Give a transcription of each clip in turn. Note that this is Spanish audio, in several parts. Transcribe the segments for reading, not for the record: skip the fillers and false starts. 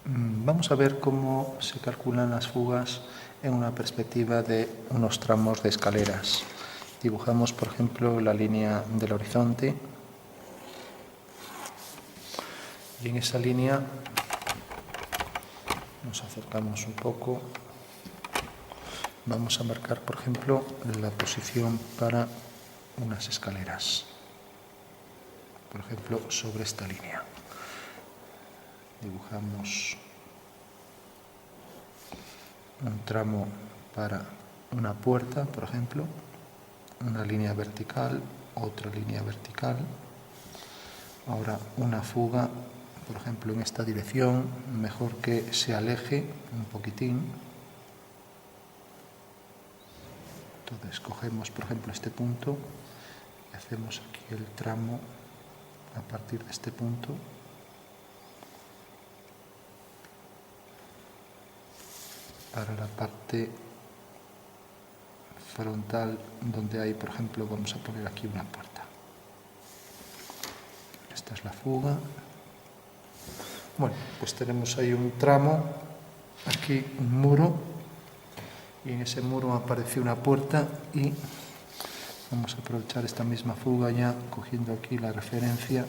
Vamos a ver cómo se calculan las fugas en una perspectiva de unos tramos de escaleras. Dibujamos, por ejemplo, la línea del horizonte y en esa línea nos acercamos un poco. Vamos a marcar, por ejemplo, la posición para unas escaleras, por ejemplo, sobre esta línea. Dibujamos un tramo para una puerta, por ejemplo, una línea vertical, otra línea vertical. Ahora una fuga, por ejemplo, en esta dirección, mejor que se aleje un poquitín. Entonces cogemos, por ejemplo, este punto y hacemos aquí el tramo a partir de este punto. Para la parte frontal donde hay, por ejemplo, vamos a poner aquí una puerta. Esta es la fuga. Bueno, pues tenemos ahí un tramo, aquí un muro, y en ese muro aparece una puerta y vamos a aprovechar esta misma fuga ya cogiendo aquí la referencia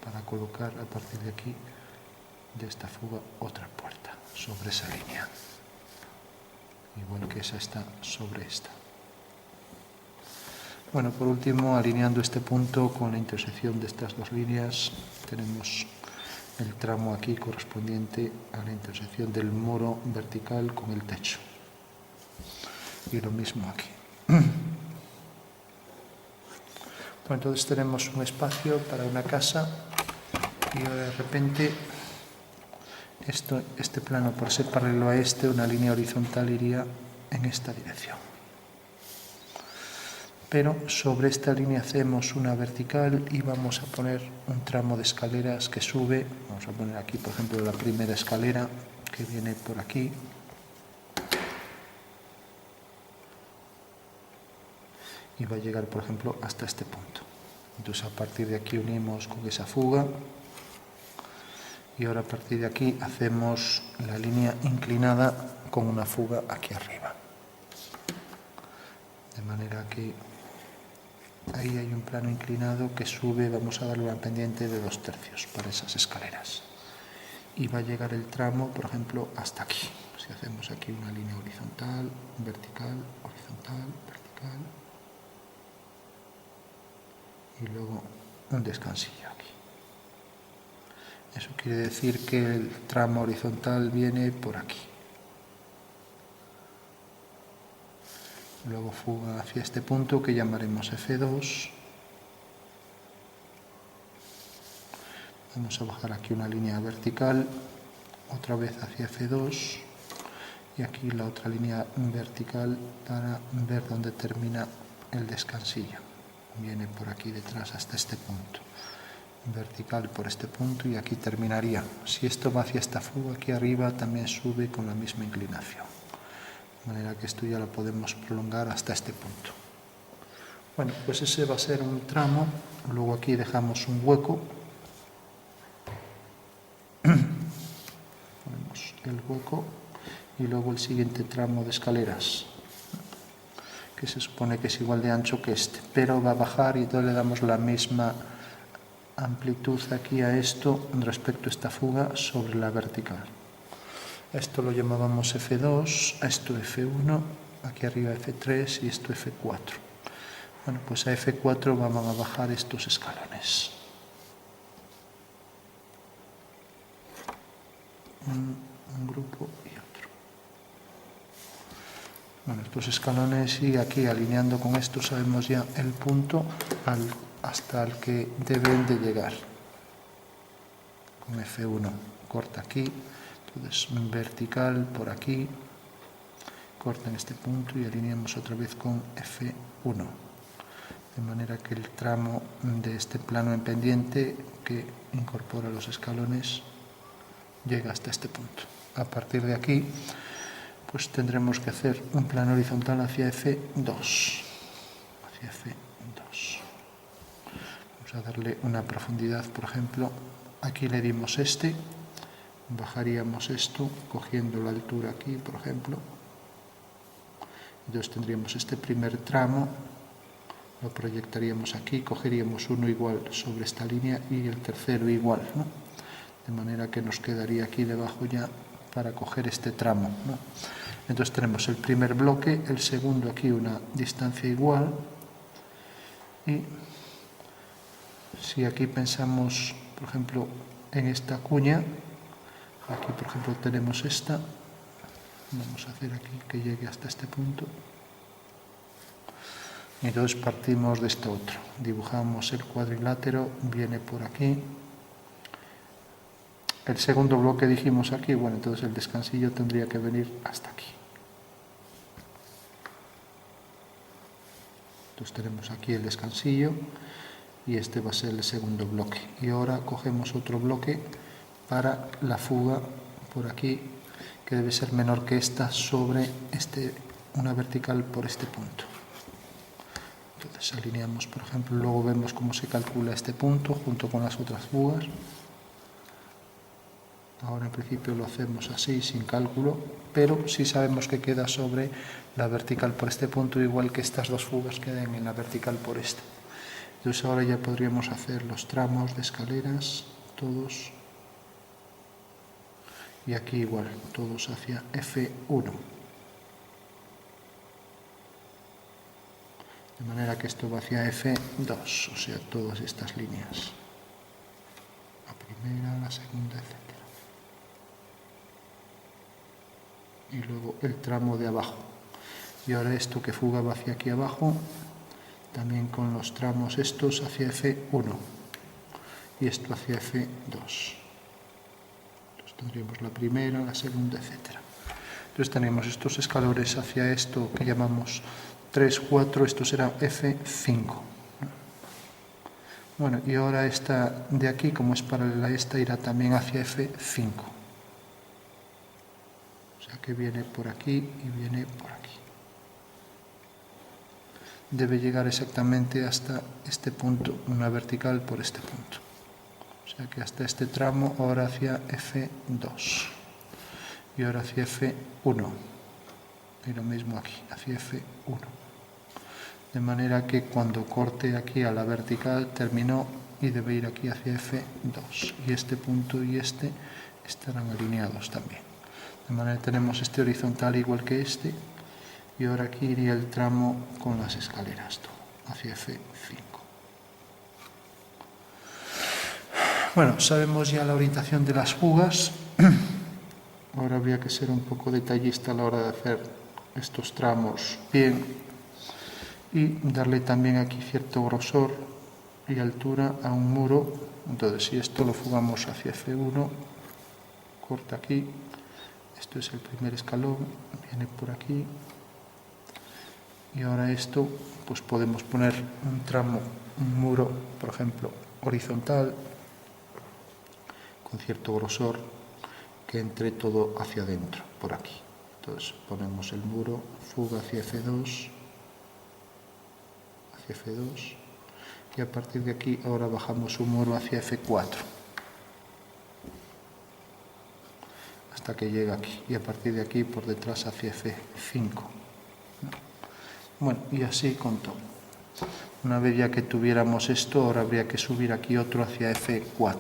para colocar a partir de aquí, de esta fuga, otra puerta sobre esa línea. Igual que esa está sobre esta. Bueno, por último, alineando este punto con la intersección de estas dos líneas, tenemos el tramo aquí correspondiente a la intersección del muro vertical con el techo. Y lo mismo aquí. Bueno, entonces tenemos un espacio para una casa y ahora de repente este plano, por ser paralelo a este, una línea horizontal iría en esta dirección. Pero sobre esta línea hacemos una vertical y vamos a poner un tramo de escaleras que sube. Vamos a poner aquí, por ejemplo, la primera escalera que viene por aquí. Y va a llegar, por ejemplo, hasta este punto. Entonces a partir de aquí unimos con esa fuga. Y ahora a partir de aquí hacemos la línea inclinada con una fuga aquí arriba. De manera que ahí hay un plano inclinado que sube, vamos a darle una pendiente de 2/3 para esas escaleras. Y va a llegar el tramo, por ejemplo, hasta aquí. Si hacemos aquí una línea horizontal, vertical, horizontal, vertical. Y luego un descansillo aquí. Eso quiere decir que el tramo horizontal viene por aquí. Luego fuga hacia este punto que llamaremos F2. Vamos a bajar aquí una línea vertical, otra vez hacia F2 y aquí la otra línea vertical para ver dónde termina el descansillo. Viene por aquí detrás hasta este punto. Vertical por este punto y aquí terminaría. Si esto va hacia esta fuga, aquí arriba también sube con la misma inclinación. De manera que esto ya lo podemos prolongar hasta este punto. Bueno, pues ese va a ser un tramo. Luego aquí dejamos un hueco. Ponemos el hueco y luego el siguiente tramo de escaleras, que se supone que es igual de ancho que este, pero va a bajar y entonces le damos la misma amplitud aquí a esto respecto a esta fuga sobre la vertical. Esto lo llamábamos F2, a esto F1, aquí arriba F3 y esto F4. Bueno, pues a F4 vamos a bajar estos escalones. Un grupo y otro. Bueno, estos escalones y aquí alineando con esto sabemos ya el punto hasta el que deben de llegar. Con F1 corta aquí. Entonces, vertical por aquí, corta en este punto y alineamos otra vez con F1. De manera que el tramo de este plano en pendiente que incorpora los escalones llega hasta este punto. A partir de aquí, pues tendremos que hacer un plano horizontal hacia F2. Hacia F2. Vamos a darle una profundidad, por ejemplo, aquí le dimos este. bajaríamos esto cogiendo la altura aquí, por ejemplo. Entonces tendríamos este primer tramo, lo proyectaríamos aquí, cogeríamos uno igual sobre esta línea y el tercero igual, ¿no? De manera que nos quedaría aquí debajo ya para coger este tramo, ¿no? Entonces tenemos el primer bloque, el segundo aquí una distancia igual, y si aquí pensamos, por ejemplo, en esta cuña, aquí por ejemplo tenemos esta, vamos a hacer aquí que llegue hasta este punto, y entonces partimos de este otro, dibujamos el cuadrilátero, viene por aquí, el segundo bloque dijimos aquí, bueno, entonces el descansillo tendría que venir hasta aquí. Entonces tenemos aquí el descansillo y este va a ser el segundo bloque. Y ahora cogemos otro bloque para la fuga por aquí, que debe ser menor que esta sobre una vertical por este punto. Entonces alineamos, por ejemplo, luego vemos cómo se calcula este punto junto con las otras fugas. Ahora en principio lo hacemos así, sin cálculo, pero sí sabemos que queda sobre la vertical por este punto, igual que estas dos fugas quedan en la vertical por este. Entonces ahora ya podríamos hacer los tramos de escaleras, todos, y aquí igual, todos hacia F1. De manera que esto va hacia F2, o sea, todas estas líneas. La primera, la segunda, etc. Y luego el tramo de abajo. Y ahora esto que fuga va hacia aquí abajo, también con los tramos estos hacia F1 y esto hacia F2. Entonces tendríamos la primera, la segunda, etc. Entonces tenemos estos escalones hacia esto que llamamos 3, 4, esto será F5. Bueno, y ahora esta de aquí, como es paralela a esta, irá también hacia F5. O sea que viene por aquí y viene por aquí. Debe llegar exactamente hasta este punto, una vertical por este punto. O sea que hasta este tramo, ahora hacia F2 y ahora hacia F1 y lo mismo aquí, hacia F1. De manera que cuando corte aquí a la vertical terminó y debe ir aquí hacia F2 y este punto y este estarán alineados también. De manera que tenemos este horizontal igual que este. Y ahora aquí iría el tramo con las escaleras, todo, hacia F5. Bueno, sabemos ya la orientación de las fugas. Ahora habría que ser un poco detallista a la hora de hacer estos tramos bien y darle también aquí cierto grosor y altura a un muro. Entonces, si esto lo fugamos hacia F1, corta aquí, esto es el primer escalón, viene por aquí. Y ahora esto, pues podemos poner un tramo, un muro, por ejemplo, horizontal, con cierto grosor, que entre todo hacia adentro, por aquí. Entonces ponemos el muro, fuga hacia F2, y a partir de aquí ahora bajamos un muro hacia F4, hasta que llega aquí, y a partir de aquí por detrás hacia F5. Bueno, y así con todo. Una vez ya que tuviéramos esto, ahora habría que subir aquí otro hacia F4.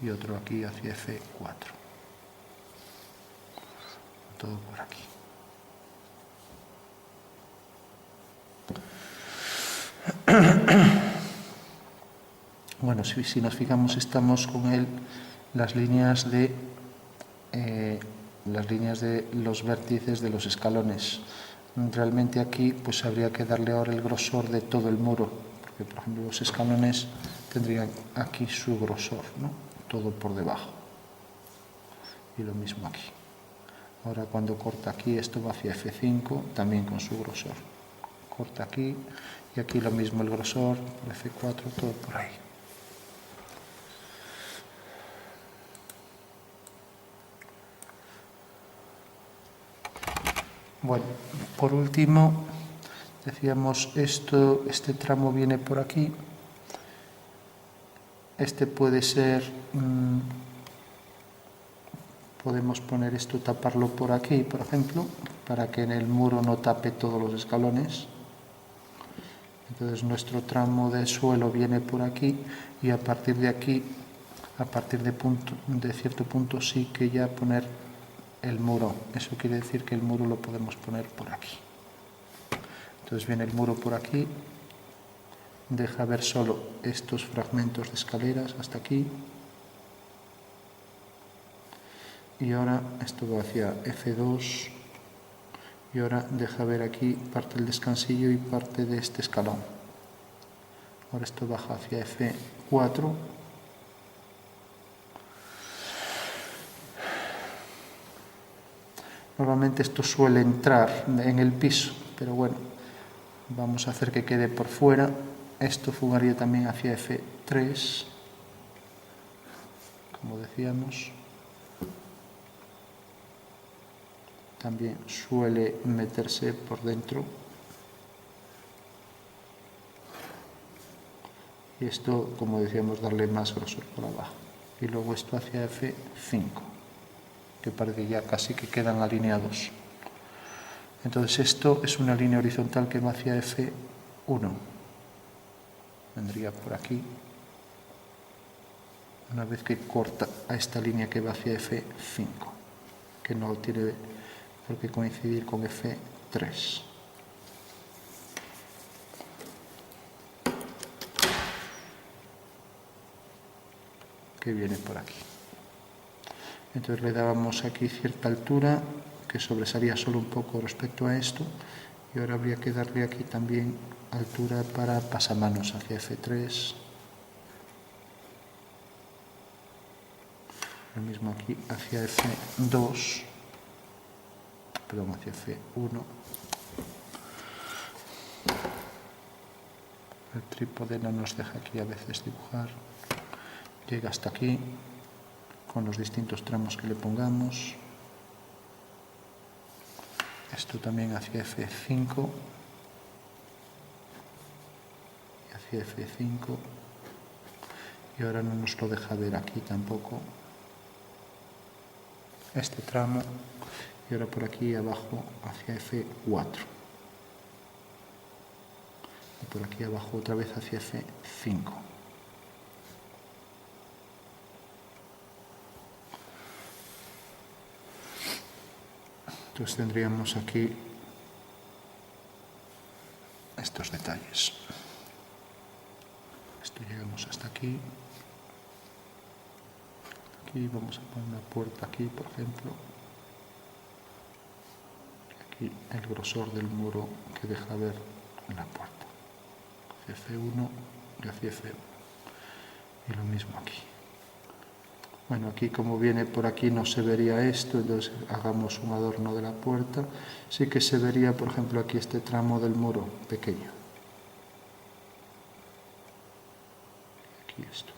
Y otro aquí hacia F4. Todo por aquí. Bueno, si nos fijamos, estamos con las líneas de los vértices de los escalones. Realmente aquí pues habría que darle ahora el grosor de todo el muro, porque por ejemplo los escalones tendrían aquí su grosor, ¿no? Todo por debajo. Y lo mismo aquí. Ahora cuando corta aquí, esto va hacia F5, también con su grosor. Corta aquí y aquí lo mismo el grosor, por F4, todo por ahí. Bueno, por último, decíamos este tramo viene por aquí Este puede ser, podemos poner esto, taparlo por aquí, por ejemplo, para que en el muro no tape todos los escalones. Entonces nuestro tramo de suelo viene por aquí y a partir de aquí, a partir de cierto punto sí que ya poner el muro. Eso quiere decir que el muro lo podemos poner por aquí. Entonces viene el muro por aquí, deja ver solo estos fragmentos de escaleras hasta aquí. Y ahora esto va hacia F2 y ahora deja ver aquí parte del descansillo y parte de este escalón. Ahora esto baja hacia F4. Normalmente esto suele entrar en el piso, pero bueno, vamos a hacer que quede por fuera. Esto fugaría también hacia F3, como decíamos. También suele meterse por dentro. Y esto, como decíamos, darle más grosor por abajo. Y luego esto hacia F5, que parece que ya casi que quedan alineados. Entonces esto es una línea horizontal que va hacia F1. Vendría por aquí. Una vez que corta a esta línea que va hacia F5, que no tiene por qué coincidir con F3. Que viene por aquí. Entonces le dábamos aquí cierta altura que sobresalía solo un poco respecto a esto y ahora habría que darle aquí también altura para pasamanos hacia F3. Lo mismo aquí hacia F2, perdón, hacia F1. El trípode no nos deja aquí a veces dibujar. Llega hasta aquí con los distintos tramos que le pongamos. Esto también hacia F5 y hacia F5 y ahora no nos lo deja ver aquí tampoco este tramo y ahora por aquí abajo hacia F4 y por aquí abajo otra vez hacia F5. Entonces tendríamos aquí estos detalles. Esto llegamos hasta aquí. Aquí vamos a poner una puerta aquí, por ejemplo. Aquí el grosor del muro que deja ver la puerta. Hacia F1 y hacia F1. Y lo mismo aquí. Bueno, aquí como viene por aquí no se vería esto, entonces hagamos un adorno de la puerta. Sí que se vería, por ejemplo, aquí este tramo del muro pequeño. Aquí esto.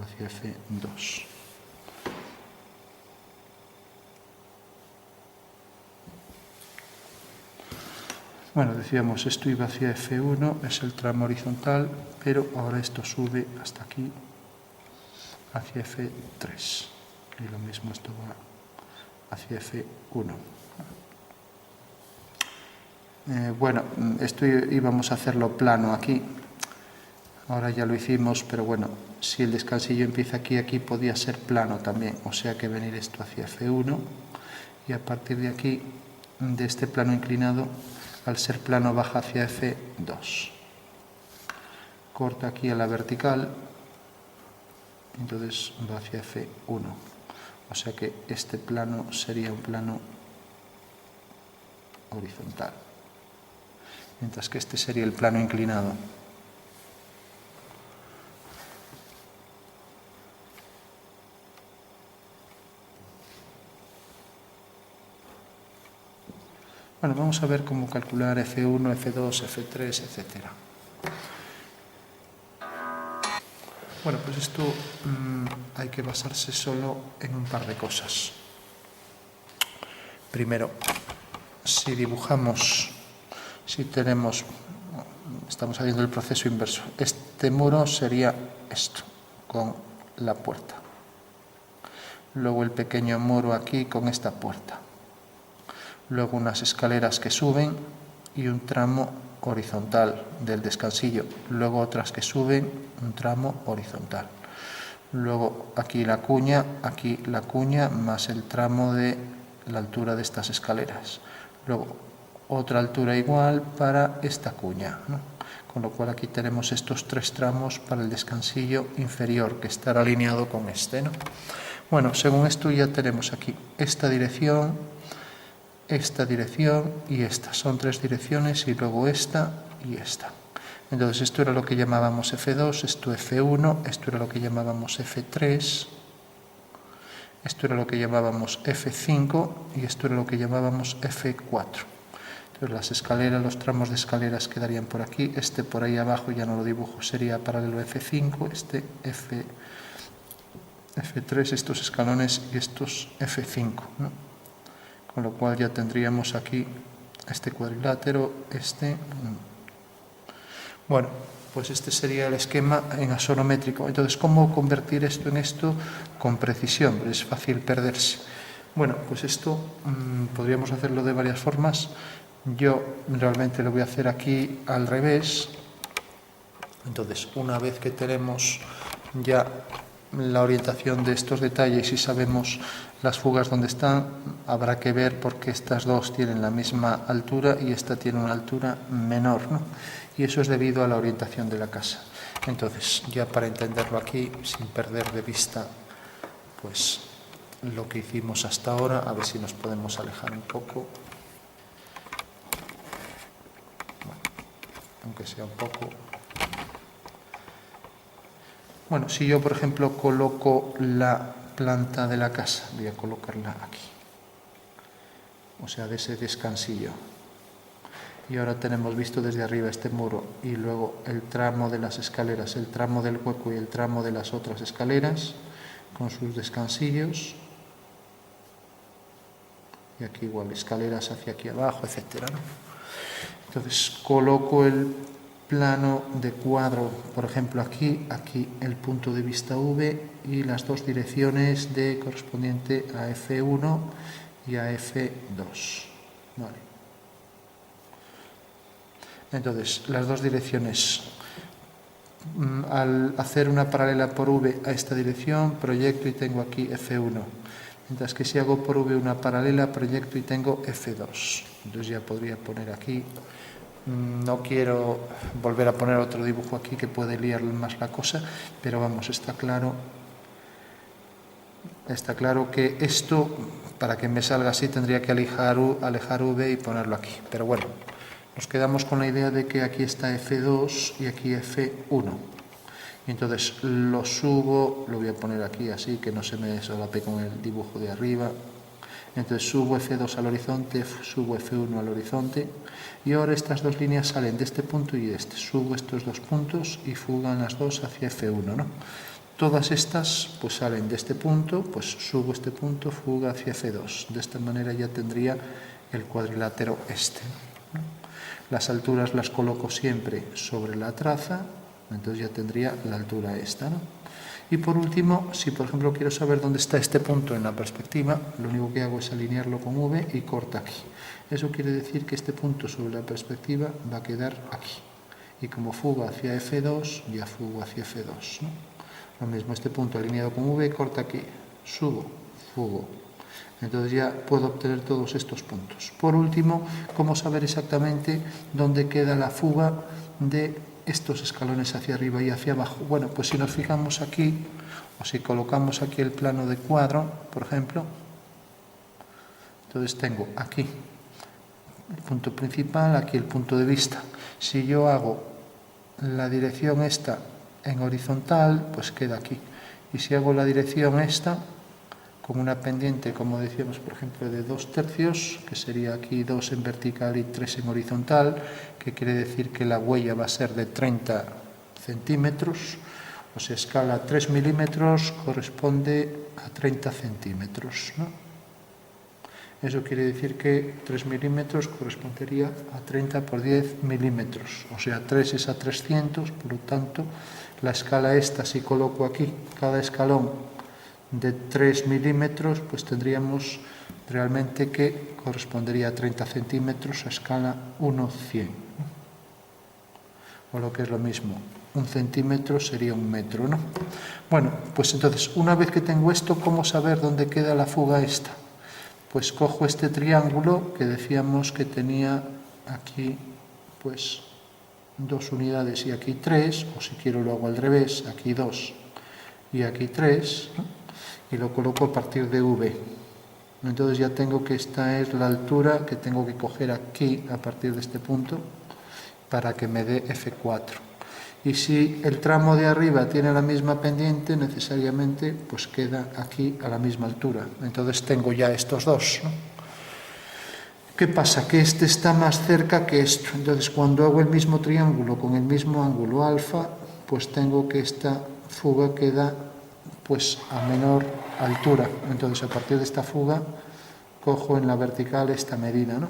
Hacia F2. Bueno, decíamos, esto iba hacia F1, es el tramo horizontal, pero ahora esto sube hasta aquí, hacia F3. Y lo mismo esto va hacia F1. Bueno, esto íbamos a hacerlo plano aquí. Ahora ya lo hicimos, pero bueno, si el descansillo empieza aquí, aquí podía ser plano también. O sea que venir esto hacia F1 y a partir de aquí, de este plano inclinado, al ser plano baja hacia F2. Corta aquí a la vertical, entonces va hacia F1. O sea que este plano sería un plano horizontal. Mientras que este sería el plano inclinado. Bueno, vamos a ver cómo calcular F1, F2, F3, etc. Bueno, pues esto hay que basarse solo en un par de cosas. Primero, si dibujamos, si Estamos haciendo el proceso inverso. Este muro sería esto, con la puerta. Luego el pequeño muro aquí con esta puerta. Luego unas escaleras que suben y un tramo horizontal del descansillo. Luego otras que suben, un tramo horizontal. Luego aquí la cuña más el tramo de la altura de estas escaleras. Luego otra altura igual para esta cuña, ¿no? Con lo cual aquí tenemos estos 3 tramos para el descansillo inferior, que estará alineado con este, ¿no? Bueno, según esto ya tenemos aquí esta dirección y esta. Son 3 direcciones y luego esta y esta. Entonces esto era lo que llamábamos F2, esto F1, esto era lo que llamábamos F3, esto era lo que llamábamos F5 y esto era lo que llamábamos F4. Entonces las escaleras, los tramos de escaleras quedarían por aquí, este por ahí abajo ya no lo dibujo, sería paralelo F5, este F3, estos escalones y estos F5, ¿no? Con lo cual ya tendríamos aquí este cuadrilátero, este. Bueno, pues este sería el esquema en axonométrico. Entonces, ¿cómo convertir esto en esto con precisión? Es fácil perderse. Bueno, pues esto podríamos hacerlo de varias formas. Yo realmente lo voy a hacer aquí al revés. Entonces, una vez que tenemos ya la orientación de estos detalles y sabemos las fugas donde están, habrá que ver por qué estas dos tienen la misma altura y esta tiene una altura menor, ¿no? Y eso es debido a la orientación de la casa. Entonces, ya para entenderlo aquí, sin perder de vista pues lo que hicimos hasta ahora, a ver si nos podemos alejar un poco. Bueno, aunque sea un poco. Bueno, si yo, por ejemplo, coloco la planta de la casa, voy a colocarla aquí, o sea, de ese descansillo. Y ahora tenemos visto desde arriba este muro y luego el tramo de las escaleras, el tramo del hueco y el tramo de las otras escaleras con sus descansillos. Y aquí igual escaleras hacia aquí abajo, etcétera, ¿no? Entonces coloco el plano de cuadro, por ejemplo aquí el punto de vista V y las dos direcciones de correspondiente a F1 y a F2. Vale. Entonces, las dos direcciones, al hacer una paralela por V a esta dirección, proyecto y tengo aquí F1. Mientras que si hago por V una paralela, proyecto y tengo F2. Entonces ya podría poner aquí. No quiero volver a poner otro dibujo aquí que puede liar más la cosa, pero vamos, está claro que esto, para que me salga así, tendría que alejar V y ponerlo aquí. Pero bueno, nos quedamos con la idea de que aquí está F2 y aquí F1. Y entonces lo subo, lo voy a poner aquí así, que no se me solape con el dibujo de arriba. Entonces subo F2 al horizonte, subo F1 al horizonte. Y ahora estas dos líneas salen de este punto y de este. Subo estos dos puntos y fugan las dos hacia F1, ¿no? Todas estas pues salen de este punto, pues subo este punto, fuga hacia F2. De esta manera ya tendría el cuadrilátero este, ¿no? Las alturas las coloco siempre sobre la traza, entonces ya tendría la altura esta, ¿no? Y por último, si por ejemplo quiero saber dónde está este punto en la perspectiva, lo único que hago es alinearlo con V y corta aquí. Eso quiere decir que este punto sobre la perspectiva va a quedar aquí. Y como fuga hacia F2, ya fugo hacia F2, ¿no? Lo mismo, este punto alineado con V, corta aquí, subo, fugo. Entonces ya puedo obtener todos estos puntos. Por último, ¿cómo saber exactamente dónde queda la fuga de estos escalones hacia arriba y hacia abajo? Bueno, pues si nos fijamos aquí, o si colocamos aquí el plano de cuadro, por ejemplo, entonces tengo aquí el punto principal, aquí el punto de vista. Si yo hago la dirección esta en horizontal, pues queda aquí. Y si hago la dirección esta, con una pendiente, como decíamos, por ejemplo, de 2/3, que sería aquí 2 en vertical y 3 en horizontal, que quiere decir que la huella va a ser de 30 centímetros, o sea, escala 3 milímetros corresponde a 30 centímetros, ¿no? Eso quiere decir que 3 milímetros correspondería a 30 por 10 milímetros, o sea, 3 es a 300, por lo tanto, la escala esta, si coloco aquí cada escalón de 3 milímetros, pues tendríamos realmente que correspondería a 30 centímetros a escala 1/100. O lo que es lo mismo, 1 centímetro sería 1 metro, ¿no? Bueno, pues entonces, una vez que tengo esto, ¿cómo saber dónde queda la fuga esta? Pues cojo este triángulo que decíamos que tenía aquí, pues, 2 unidades y aquí 3, o si quiero lo hago al revés, aquí 2 y aquí 3, ¿no? Y lo coloco a partir de V. Entonces ya tengo que esta es la altura que tengo que coger aquí a partir de este punto para que me dé F4. Y si el tramo de arriba tiene la misma pendiente, necesariamente pues queda aquí a la misma altura. Entonces tengo ya estos dos, ¿no? ¿Qué pasa? Que este está más cerca que esto. Entonces cuando hago el mismo triángulo con el mismo ángulo alfa, pues tengo que esta fuga queda pues a menor altura. Entonces a partir de esta fuga cojo en la vertical esta medida, ¿no?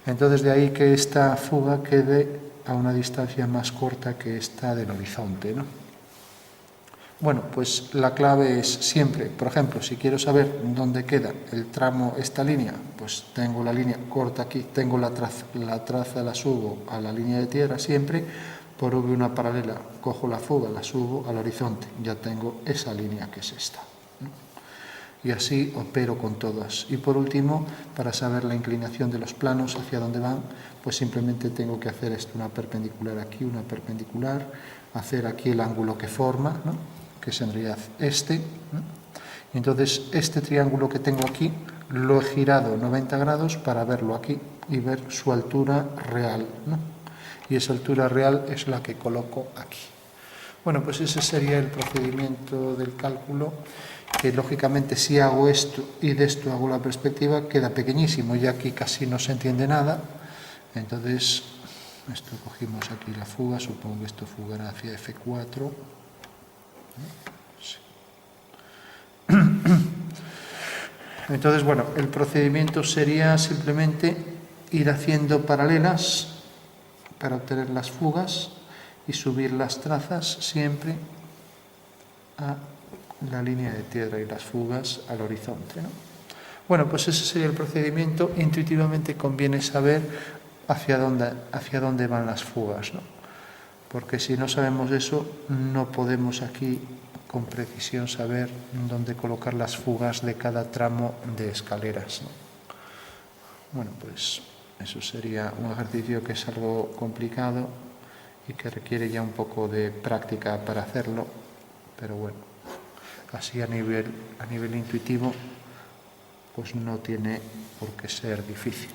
Entonces de ahí que esta fuga quede a una distancia más corta que esta del horizonte, ¿no? Bueno, pues la clave es siempre, por ejemplo, si quiero saber dónde queda el tramo, esta línea, pues tengo la línea corta aquí, tengo la traza la subo a la línea de tierra siempre, por V una paralela, cojo la fuga, la subo al horizonte, ya tengo esa línea que es esta, ¿no? Y así opero con todas. Y por último, para saber la inclinación de los planos hacia dónde van, pues simplemente tengo que hacer esto, una perpendicular aquí, una perpendicular, hacer aquí el ángulo que forma, ¿no? Que es en realidad este, ¿no? Y entonces este triángulo que tengo aquí lo he girado 90 grados para verlo aquí y ver su altura real, ¿no? Y esa altura real es la que coloco aquí. Bueno, pues ese sería el procedimiento del cálculo, que lógicamente si hago esto y de esto hago la perspectiva queda pequeñísimo, ya aquí casi no se entiende nada. Entonces, esto cogimos aquí la fuga, supongo que esto fugará hacia F4. Sí. Entonces, bueno, el procedimiento sería simplemente ir haciendo paralelas para obtener las fugas y subir las trazas siempre a la línea de tierra y las fugas al horizonte, ¿no? Bueno, pues ese sería el procedimiento. Intuitivamente conviene saber hacia dónde van las fugas, ¿no? Porque si no sabemos eso, no podemos aquí con precisión saber dónde colocar las fugas de cada tramo de escaleras, ¿no? Bueno, pues eso sería un ejercicio que es algo complicado y que requiere ya un poco de práctica para hacerlo, pero bueno, así a nivel intuitivo, pues no tiene por qué ser difícil.